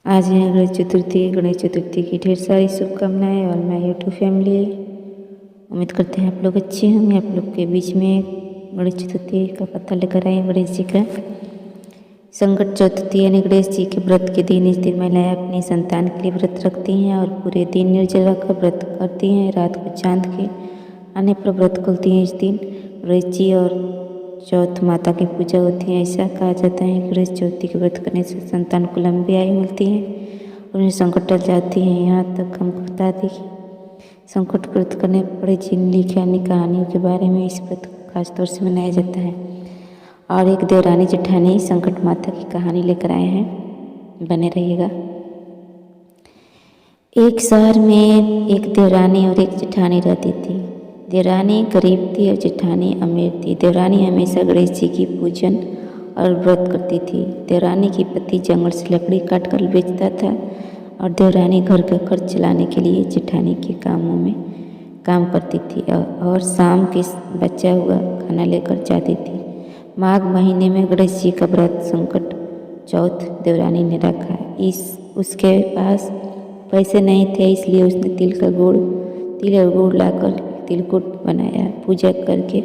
आज है गणेश चतुर्थी। गणेश चतुर्थी की ढेर सारी शुभकामनाएं और माय यूट्यूब फैमिली। उम्मीद करते हैं आप लोग अच्छे होंगे। आप लोग के बीच में गणेश चतुर्थी का पता लेकर आए गणेश जी का। संकट चतुर्थी यानी गणेश जी के व्रत के दिन इस दिन महिलाएं अपनी संतान के लिए व्रत रखती हैं और पूरे दिन निर्जला कर व्रत करती हैं। रात को चांद के आने पर व्रत खोलती हैं। इस दिन गणेश जी और चौथ माता की पूजा होती है। ऐसा कहा जाता है कि गणेश चौथी के व्रत करने से संतान को लंबी आयु मिलती है और उन्हें संकट टल जाती है। यहाँ तक हम बता दें कि संकट व्रत करने पड़े जिन लिखी यानी कहानियों के बारे में इस व्रत को खासतौर से मनाया जाता है। और एक देवरानी जेठानी संकट माता की कहानी लेकर आए हैं, बने रहिएगा। एक शहर में एक देवरानी और एक जेठानी रहती थी। देवरानी गरीब थी और जेठानी अमीर थी। देवरानी हमेशा गणेश जी की पूजन और व्रत करती थी। देवरानी की पति जंगल से लकड़ी काट कर बेचता था और देवरानी घर का खर्च चलाने के लिए जेठानी के कामों में काम करती थी और शाम के बचा हुआ खाना लेकर जाती थी। माघ महीने में गणेश जी का व्रत संकट चौथ देवरानी ने रखा। उसके पास पैसे नहीं थे, इसलिए उसने तिल और गुड़ लाकर तिलकुट बनाया। पूजा करके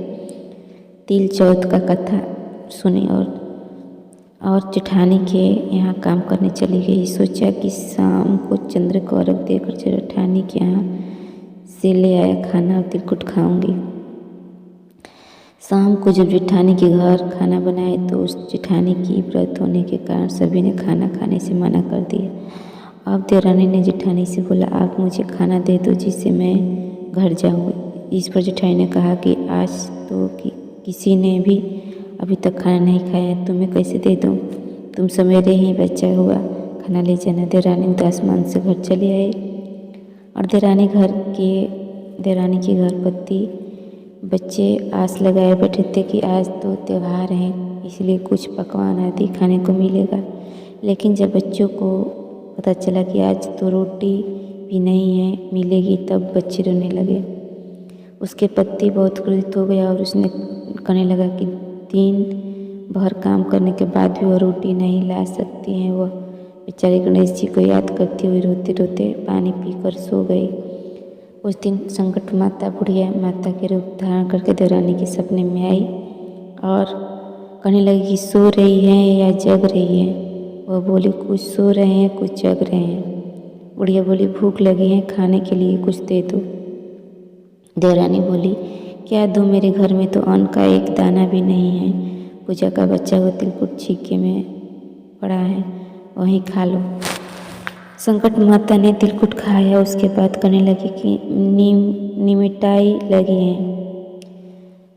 तिल चौथ का कथा सुनी और जेठानी के यहाँ काम करने चली गई। सोचा कि शाम को चंद्र को अर्घ देकर जेठानी के यहाँ से ले आया खाना और तिलकुट खाऊंगी। शाम को जब जेठानी के घर खाना बनाए तो उस जेठानी की व्रत होने के कारण सभी ने खाना खाने से मना कर दिया। अब देवरानी ने जेठानी से बोला, आप मुझे खाना दे दो जिससे मैं घर जाऊँ। इस पर जेठानी ने कहा कि आज तो किसी ने भी अभी तक खाना नहीं खाया, तुम्हें कैसे दे दूँ? तुम सवेरे ही बचा हुआ खाना ले जाना। देवरानी उदास मन से घर चले आए और देवरानी के घर पति बच्चे आस लगाए बैठे थे कि आज तो त्यौहार है, इसलिए कुछ पकवान आदि खाने को मिलेगा। लेकिन जब बच्चों को पता चला कि आज तो रोटी भी नहीं है मिलेगी, तब बच्चे रोने लगे। उसके पति बहुत क्रोधित हो गया और उसने कहने लगा कि दिन भर काम करने के बाद भी वह रोटी नहीं ला सकती हैं। वह बेचारे गणेश जी को याद करती हुई रोते रोते पानी पीकर सो गई। उस दिन संकट माता बुढ़िया माता के रूप धारण करके देवरानी के सपने में आई और कहने लगी कि सो रही हैं या जग रही हैं। वह बोली, कुछ सो रहे हैं कुछ जग रहे हैं। बुढ़िया बोली, भूख लगी है, खाने के लिए कुछ दे दो। देवरानी बोली, क्या दूँ? मेरे घर में तो अन्न का एक दाना भी नहीं है। पूजा का बच्चा हुआ तिलकुट छीके में पड़ा है, वहीं खा लो। संकट माता ने तिलकुट खाया। उसके बाद कहने लगी कि निमिटाई लगी है,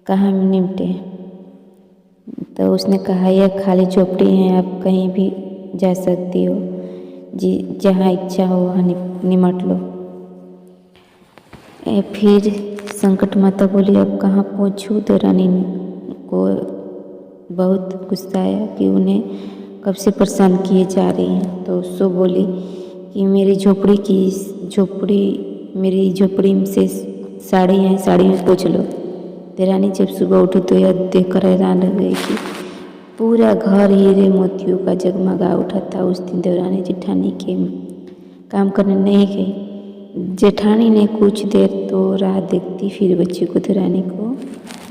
कहाँ निमटे? तो उसने कहा, यह खाली झोपड़ी है, आप कहीं भी जा सकती हो, जी जहाँ इच्छा हो वहाँ निमट लो। फिर संकट माता बोली, अब कहाँ पहुँचूँ? देवरानी को बहुत गुस्सा आया कि उन्हें कब से परेशान किए जा रही हैं। तो सो बोली कि मेरी झोपड़ी से साड़ी है, साड़ी में पोंछ लो। देवरानी जब सुबह उठी तो यह देखकर हैरान रह गई कि पूरा घर हीरे मोतियों का जगमगा उठा था। उस दिन देवरानी जेठानी के काम करने नहीं गई। जेठानी ने कुछ देर तो राह देखती, फिर बच्ची को देवरानी को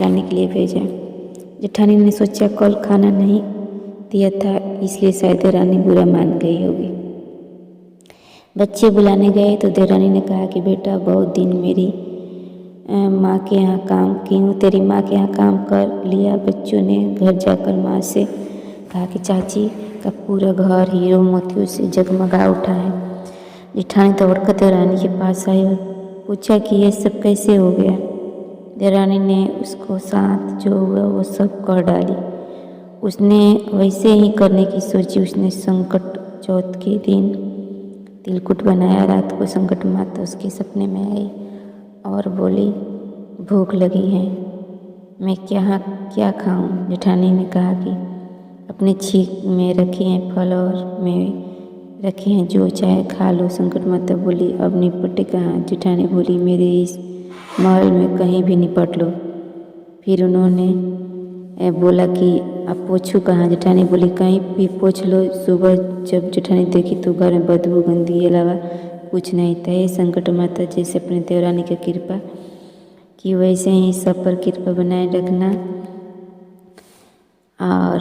लाने के लिए भेजा। जेठानी ने सोचा कल खाना नहीं दिया था, इसलिए शायद देवरानी बुरा मान गई होगी। बच्चे बुलाने गए तो देवरानी ने कहा कि बेटा, बहुत दिन मेरी माँ के यहाँ काम की हूँ, तेरी माँ के यहाँ काम कर लिया। बच्चों ने घर जाकर माँ से कहा कि चाची का पूरा घर हीरो मोतियों से जगमगा उठा है। जेठानी दौड़कर देवरानी के पास आई और पूछा कि ये सब कैसे हो गया। देवरानी ने उसको साथ जो हुआ वो सब कह डाली। उसने वैसे ही करने की सोची। उसने संकट चौथ के दिन तिलकुट बनाया। रात को संकट माता उसके सपने में आई और बोली, भूख लगी है, मैं क्या खाऊं? जेठानी ने कहा कि अपने छीक में रखे हैं फल और में रखे हैं, जो चाहे खा लो। संकट माता बोली, अब निपटे कहाँ? जेठानी बोली, मेरे इस महल में कहीं भी निपट लो। फिर उन्होंने बोला कि आप पोछू कहाँ? जेठानी बोली कहीं भी पोछ लो। सुबह जब जेठानी देखी तो घर में बदबू गंदी अलावा कुछ नहीं था। हे संकट माता, जैसे अपने देवरानी की कृपा कि वैसे ही सब पर कृपा बनाए रखना, और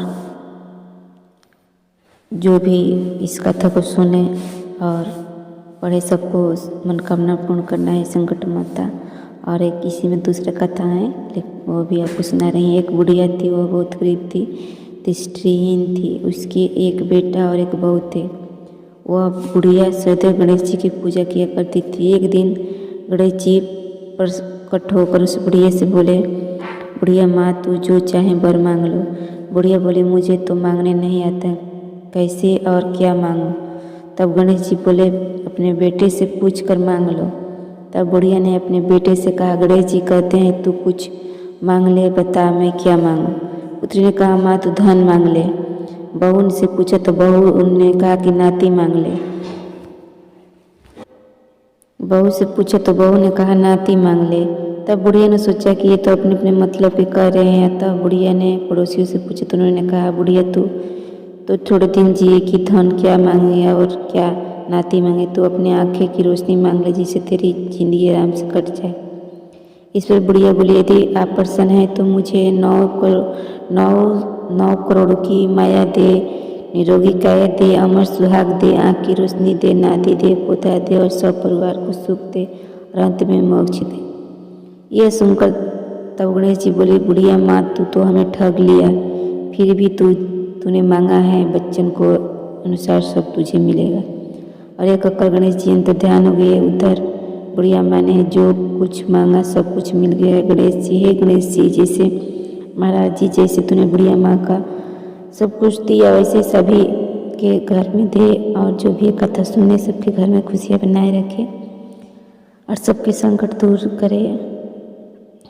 जो भी इस कथा को सुने और पढ़े सबको मनोकामना पूर्ण करना है संकट माता। और एक इसी में दूसरा कथा है, लेकिन वो भी आपको सुना रही है। एक बुढ़िया थी, वो बहुत गरीब थी, दृष्टिहीन थी। उसके एक बेटा और एक बहू थे। वह बुढ़िया सदैव गणेश जी की पूजा किया करती थी। एक दिन गणेश जी प्रकट होकर उस बुढ़िया से बोले, बुढ़िया माँ, तू जो चाहे वर मांग लो। बुढ़िया बोली, मुझे तो मांगने नहीं आता, कैसे और क्या मांगूं? तब गणेश जी बोले, अपने बेटे से पूछ कर मांग लो। तब बुढ़िया ने अपने बेटे से कहा, गणेश जी कहते हैं तू कुछ मांग ले, बता मैं क्या मांगूं? पुत्री ने कहा, माँ तू धन मांग ले। बहू से पूछा तो बहू ने कहा कि नाती मांग ले। बहू से पूछा तो बहू ने कहा नाती मांग ले। तब बुढ़िया ने सोचा कि ये तो अपने अपने मतलब पे कर रहे हैं। तब बुढ़िया ने पड़ोसियों से पूछा तो उन्होंने कहा, बुढ़िया तू तो थोड़े दिन जिए कि धन क्या मांगे और क्या नाती मांगे? तू अपनी आंखें की रोशनी मांग ले, जिससे तेरी जिंदगी आराम से कट जाए। इस पर बुढ़िया बोली, यदि आप प्रसन्न हैं तो मुझे 9 करोड़ की माया दे, निरोगी काया दे, अमर सुहाग दे, आँख की रोशनी दे, नाती दे, पोता दे और सब परिवार को सुख दे और अंत में मोक्ष दे। यह सुनकर तब गणेश जी बोले, बुढ़िया माँ, तू तो हमें ठग लिया, फिर भी तूने मांगा है बच्चन को अनुसार सब तुझे मिलेगा। और एक कहकर गणेश जी अंतर्ध्यान हो गए। उधर बुढ़िया माँ ने जो कुछ मांगा सब कुछ मिल गया। गणेश जी, हे गणेश जी, जैसे महाराज जी, जैसे तूने बुढ़िया माँ का सब कुछ दिया वैसे सभी के घर में दे, और जो भी कथा सुने सबके घर में खुशियाँ बनाए रखे और सबके संकट दूर करे।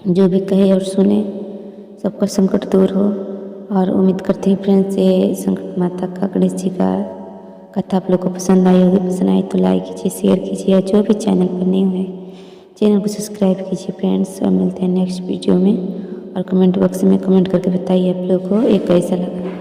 जो भी कहे और सुने सबका संकट दूर हो। और उम्मीद करते हैं फ्रेंड्स, ये संकट माता का, गणेश जी का कथा आप लोग को पसंद आई होगी। पसंद आई तो लाइक कीजिए, शेयर कीजिए, और जो भी चैनल पर नहीं हुए चैनल को सब्सक्राइब कीजिए फ्रेंड्स। और मिलते हैं नेक्स्ट वीडियो में। और कमेंट बॉक्स में कमेंट करके बताइए आप लोग को ये कैसा लगा।